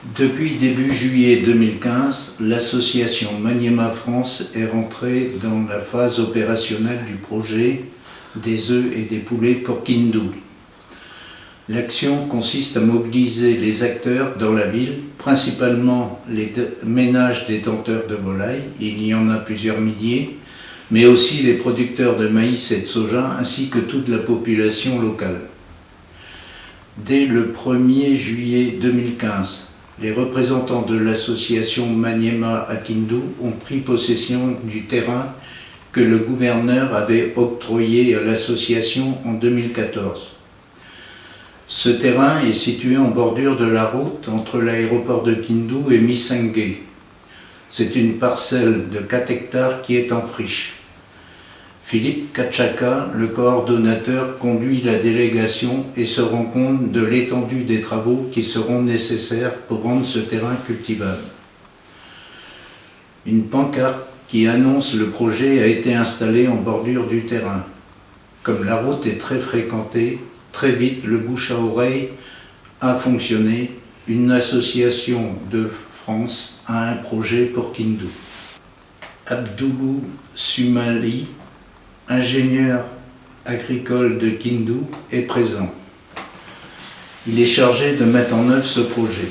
Depuis début juillet 2015, l'association Maniema France est rentrée dans la phase opérationnelle du projet des œufs et des poulets pour Kindu. L'action consiste à mobiliser les acteurs dans la ville, principalement les ménages détenteurs de volailles, il y en a plusieurs milliers, mais aussi les producteurs de maïs et de soja, ainsi que toute la population locale. Dès le 1er juillet 2015, les représentants de l'association Maniema à Kindu ont pris possession du terrain que le gouverneur avait octroyé à l'association en 2014. Ce terrain est situé en bordure de la route entre l'aéroport de Kindu et Missengue. C'est une parcelle de 4 hectares qui est en friche. Philippe Kachaka, le coordonnateur, conduit la délégation et se rend compte de l'étendue des travaux qui seront nécessaires pour rendre ce terrain cultivable. Une pancarte qui annonce le projet a été installée en bordure du terrain. Comme la route est très fréquentée, très vite le bouche à oreille a fonctionné. Une association de France a un projet pour Kindu. Abdoulou Sumali, ingénieur agricole de Kindu, est présent. Il est chargé de mettre en œuvre ce projet.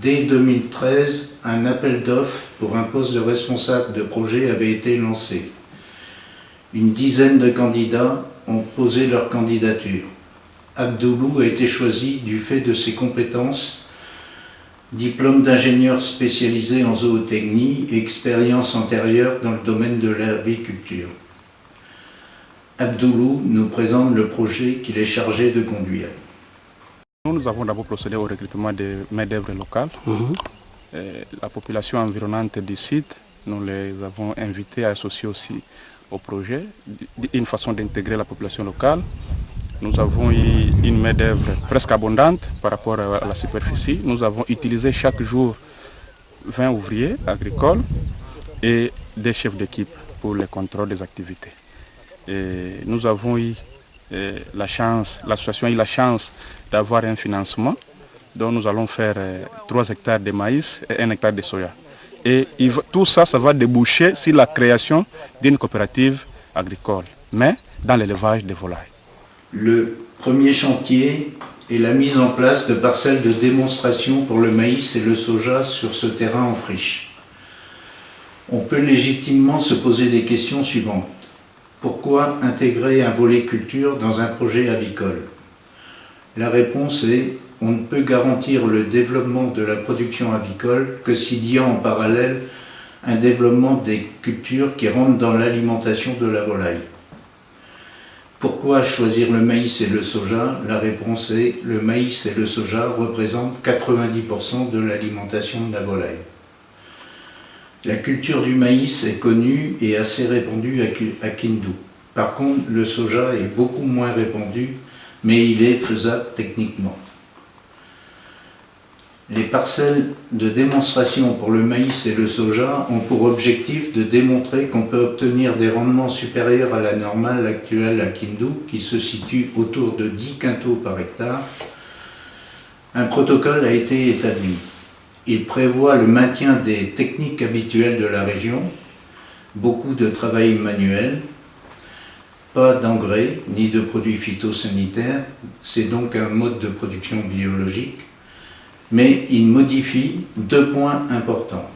Dès 2013, un appel d'offres pour un poste de responsable de projet avait été lancé. Une dizaine de candidats ont posé leur candidature. Abdoulou a été choisi du fait de ses compétences, diplôme d'ingénieur spécialisé en zootechnie et expérience antérieure dans le domaine de l'aviculture. Abdoulou nous présente le projet qu'il est chargé de conduire. Nous avons d'abord procédé au recrutement de main-d'œuvre locale. La population environnante du site, nous les avons invités à associer aussi au projet, une façon d'intégrer la population locale. Nous avons eu une main-d'œuvre presque abondante par rapport à la superficie. Nous avons utilisé chaque jour 20 ouvriers agricoles et des chefs d'équipe pour le contrôle des activités. Et nous avons eu l'association a eu la chance d'avoir un financement dont nous allons faire 3 hectares de maïs et 1 hectare de soja. Et tout ça, ça va déboucher sur la création d'une coopérative agricole, mais dans l'élevage des volailles. Le premier chantier est la mise en place de parcelles de démonstration pour le maïs et le soja sur ce terrain en friche. On peut légitimement se poser les questions suivantes. Pourquoi intégrer un volet culture dans un projet avicole? La réponse est: on ne peut garantir le développement de la production avicole que s'il y a en parallèle un développement des cultures qui rentrent dans l'alimentation de la volaille. Pourquoi choisir le maïs et le soja? La réponse est: le maïs et le soja représentent 90% de l'alimentation de la volaille. La culture du maïs est connue et assez répandue à Kindu. Par contre, le soja est beaucoup moins répandu, mais il est faisable techniquement. Les parcelles de démonstration pour le maïs et le soja ont pour objectif de démontrer qu'on peut obtenir des rendements supérieurs à la normale actuelle à Kindu, qui se situe autour de 10 quintaux par hectare. Un protocole a été établi. Il prévoit le maintien des techniques habituelles de la région, beaucoup de travail manuel, pas d'engrais ni de produits phytosanitaires, c'est donc un mode de production biologique, mais il modifie 2 points importants.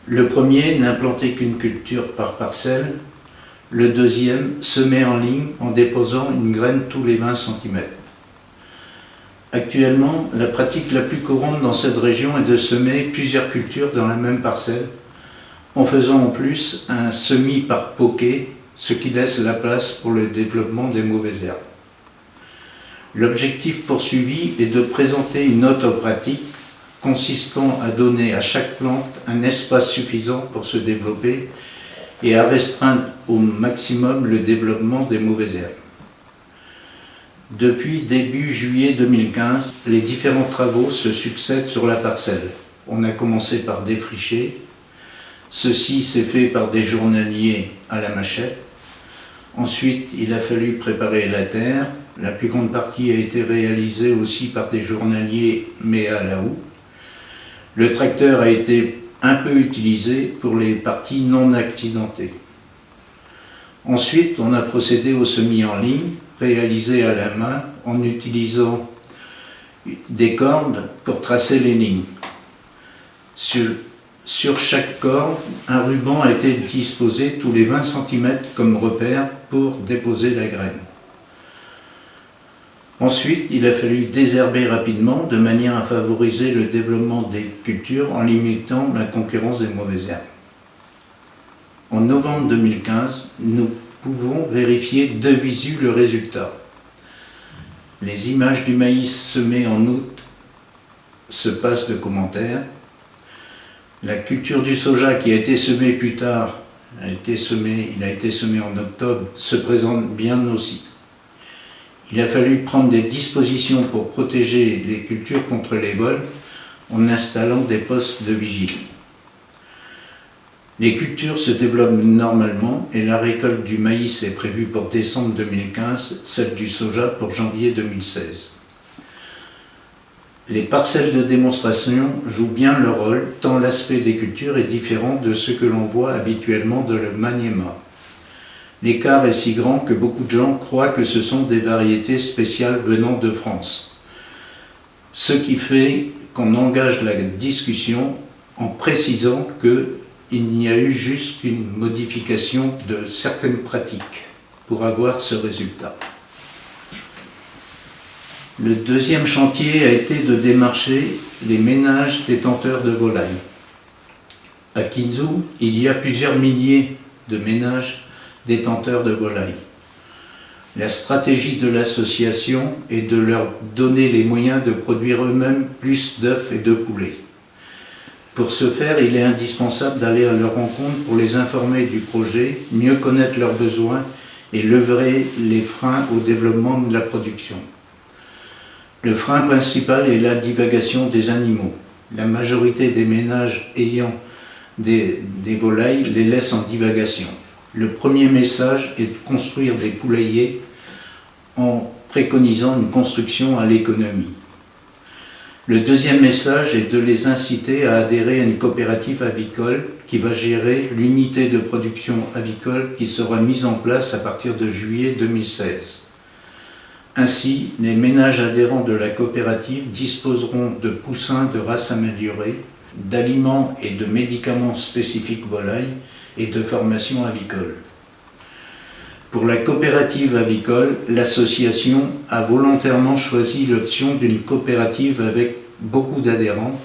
Le premier, n'implanter qu'une culture par parcelle. Le deuxième, semer en ligne en déposant une graine tous les 20 cm. Actuellement, la pratique la plus courante dans cette région est de semer plusieurs cultures dans la même parcelle, en faisant en plus un semis par poquet, ce qui laisse la place pour le développement des mauvaises herbes. L'objectif poursuivi est de présenter une autre pratique consistant à donner à chaque plante un espace suffisant pour se développer et à restreindre au maximum le développement des mauvaises herbes. Depuis début juillet 2015, les différents travaux se succèdent sur la parcelle. On a commencé par défricher. Ceci s'est fait par des journaliers à la machette. Ensuite, il a fallu préparer la terre, La plus grande partie a été réalisée aussi par des journaliers, mais à la houe. Le tracteur a été un peu utilisé pour les parties non accidentées. Ensuite, on a procédé au semis en ligne, réalisé à la main en utilisant des cordes pour tracer les lignes. Sur chaque corde, un ruban a été disposé tous les 20 cm comme repère pour déposer la graine. Ensuite, il a fallu désherber rapidement de manière à favoriser le développement des cultures en limitant la concurrence des mauvaises herbes. En novembre 2015, nous pouvons vérifier de visu le résultat. Les images du maïs semé en août se passent de commentaires. La culture du soja qui a été semée plus tard, il a été semé en octobre, se présente bien aussi. Il a fallu prendre des dispositions pour protéger les cultures contre les vols en installant des postes de vigile. Les cultures se développent normalement et la récolte du maïs est prévue pour décembre 2015, celle du soja pour janvier 2016. Les parcelles de démonstration jouent bien leur rôle tant l'aspect des cultures est différent de ce que l'on voit habituellement dans le Maniema. L'écart est si grand que beaucoup de gens croient que ce sont des variétés spéciales venant de France. Ce qui fait qu'on engage la discussion en précisant qu'il n'y a eu juste une modification de certaines pratiques pour avoir ce résultat. Le deuxième chantier a été de démarcher les ménages détenteurs de volailles. À Kinzhou, il y a plusieurs milliers de ménages détenteurs de volailles. La stratégie de l'association est de leur donner les moyens de produire eux-mêmes plus d'œufs et de poulets. Pour ce faire, il est indispensable d'aller à leur rencontre pour les informer du projet, mieux connaître leurs besoins et lever les freins au développement de la production. Le frein principal est la divagation des animaux. La majorité des ménages ayant des volailles les laissent en divagation. Le premier message est de construire des poulaillers en préconisant une construction à l'économie. Le deuxième message est de les inciter à adhérer à une coopérative avicole qui va gérer l'unité de production avicole qui sera mise en place à partir de juillet 2016. Ainsi, les ménages adhérents de la coopérative disposeront de poussins de race améliorée, d'aliments et de médicaments spécifiques volailles et de formation avicole. Pour la coopérative avicole, l'association a volontairement choisi l'option d'une coopérative avec beaucoup d'adhérents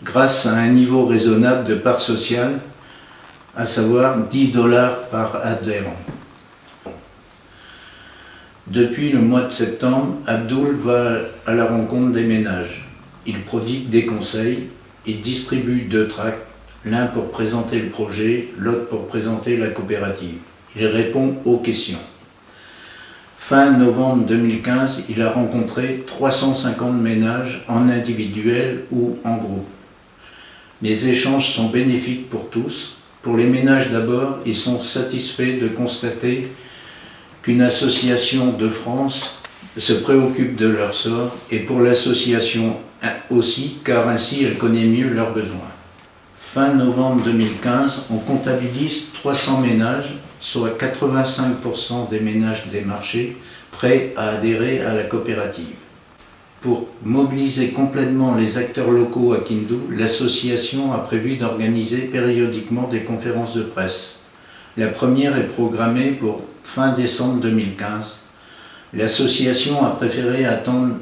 grâce à un niveau raisonnable de part sociale, à savoir 10 $ par adhérent. Depuis le mois de septembre, Abdoul va à la rencontre des ménages. Il prodigue des conseils, il distribue 2 tracts, l'un pour présenter le projet, l'autre pour présenter la coopérative. Il répond aux questions. Fin novembre 2015, il a rencontré 350 ménages en individuel ou en groupe. Les échanges sont bénéfiques pour tous. Pour les ménages d'abord, ils sont satisfaits de constater qu'une association de France se préoccupe de leur sort et pour l'association aussi, car ainsi elle connaît mieux leurs besoins. Fin novembre 2015, on comptabilise 300 ménages, soit 85% des ménages démarchés, prêts à adhérer à la coopérative. Pour mobiliser complètement les acteurs locaux à Kindu, l'association a prévu d'organiser périodiquement des conférences de presse. La première est programmée pour fin décembre 2015. L'association a préféré attendre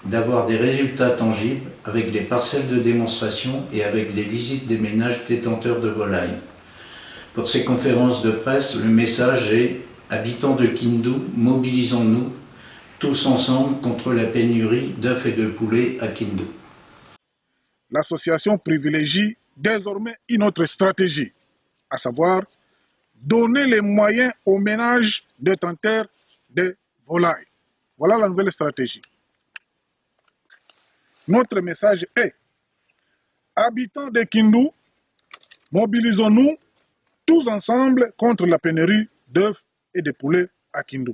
d'avoir des résultats tangibles avec les parcelles de démonstration et avec les visites des ménages détenteurs de volailles. Pour ces conférences de presse, le message est « Habitants de Kindu, mobilisons-nous tous ensemble contre la pénurie d'œufs et de poulets à Kindu ». L'association privilégie désormais une autre stratégie, à savoir donner les moyens aux ménages détenteurs de volailles. Voilà la nouvelle stratégie. Notre message est habitants de Kindu, mobilisons-nous tous ensemble contre la pénurie d'œufs et de poulets à Kindu.